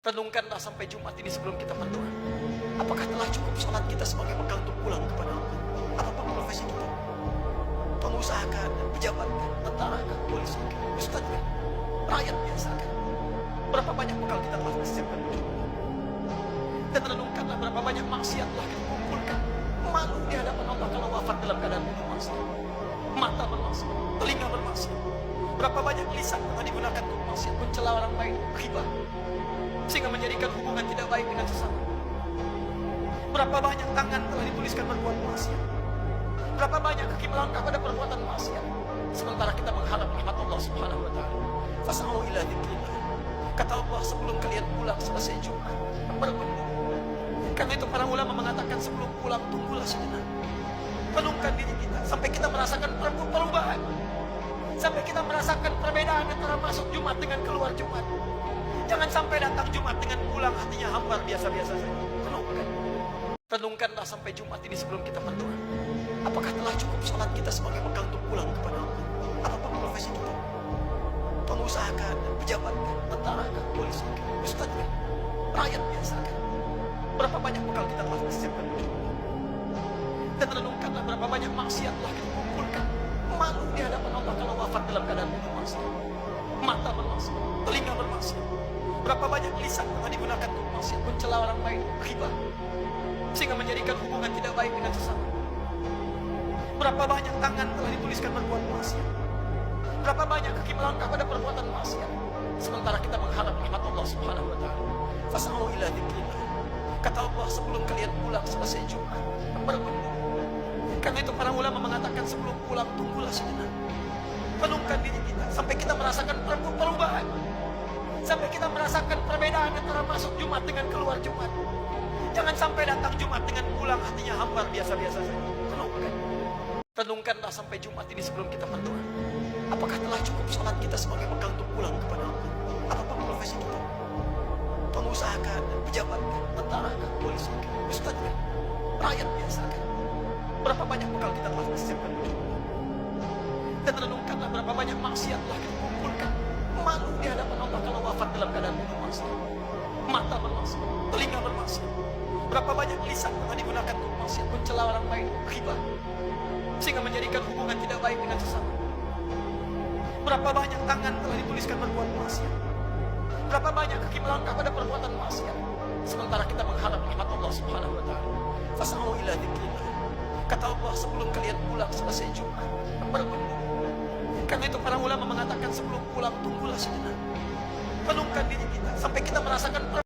Renungkanlah sampai Jumat ini sebelum kita berdoa. Apakah telah cukup salat kita sebagai bekal untuk pulang kepada Allah? Apapun profesi kita, pengusaha kan, pejabat kan, tentara kan, polisi kan, ustadz kan, rakyat biasa kan. Berapa banyak bekal kita telah persiapkan untuk Jumat? Dan renungkanlah berapa banyak maksiat telah kita kumpulkan. Malu di hadapan Allah kalau wafat dalam keadaan bunuh maksiat. Mata bermaksiat, telinga bermaksiat. Berapa banyak lisan telah digunakan untuk maksiat, mencela orang lain, ghibah, sehingga menjadikan hubungan tidak baik dengan sesama. Berapa banyak tangan telah dituliskan berbuat maksiat. Berapa banyak kaki melangkah pada perbuatan maksiat. Sementara kita mengharap rahmat Allah Subhanahu wa taala. Fas'au ila dzikrillah. Kata Allah, sebelum kalian pulang selesai Jumat, berbenah. Karena itu para ulama mengatakan sebelum pulang tunggulah sejenak. Renungkan diri kita sampai kita merasakan perubahan. Sampai kita merasakan perbedaan antara masuk Jumat dengan keluar Jumat. Jangan sampai datang Jumat dengan pulang hatinya hambar biasa-biasa saja. Renungkanlah sampai Jumat ini sebelum kita berdoa. Apakah telah cukup salat kita sebagai bekal untuk pulang kepada Allah? Apapun profesi kita, pengusaha kan, pejabat kan, tentara kan, polisi kan, ustadz kan, rakyat biasa kan. Berapa banyak bekal kita telah persiapkan untuk Jumat? Dan renungkanlah berapa banyak maksiat telah kita kumpulkan. Malu di hadapan Allah kalau wafat dalam keadaan bunuh maksiat. Mata bermaksiat, telinga bermaksiat. Berapa banyak lisan telah digunakan untuk maksiat, mencela orang lain, ghibah, sehingga menjadikan hubungan tidak baik dengan sesama. Berapa banyak tangan telah dituliskan berbuat maksiat. Berapa banyak kaki melangkah pada perbuatan maksiat. Sementara kita mengharap rahmat Allah Subhanahu wa taala. Fas'au ila dzikrillah. Kata Allah, sebelum kalian pulang selesai Jumat, berbenah. Karena itu para ulama mengatakan sebelum pulang tunggulah sejenak. Renungkan diri kita sampai kita merasakan perubahan. Sampai kita merasakan perbedaan antara masuk Jumat dengan keluar Jumat. Jangan sampai datang Jumat dengan pulang hatinya hambar biasa-biasa saja. Renungkanlah sampai Jumat ini sebelum kita berdoa. Apakah telah cukup salat kita sebagai bekal untuk pulang kepada Allah? Apapun profesi kita, pengusaha kan, pejabat kan, tentara kan, polisi kan, ustadz kan, rakyat biasa kan. Berapa banyak bekal kita telah persiapkan untuk Jumat? Dan renungkanlah berapa banyak maksiat telah kita kumpulkan. Malu di hadapan Allah kalau wafat dalam keadaan bunuh maksiat. Mata bermaksiat, telinga bermaksiat. Berapa banyak lisan telah digunakan untuk maksiat, mencela orang lain, ghibah, sehingga menjadikan hubungan tidak baik dengan sesama. Berapa banyak tangan telah dituliskan berbuat maksiat. Berapa banyak kaki melangkah pada perbuatan maksiat. Sementara kita mengharap rahmat Allah Subhanahu wa taala. Fas'au ila dzikrillah. Kata Allah, sebelum kalian pulang selesai Jumat, berbenah. Karena itu para ulama mengatakan sebelum pulang tunggulah sejenak. Renungkan diri kita sampai kita merasakan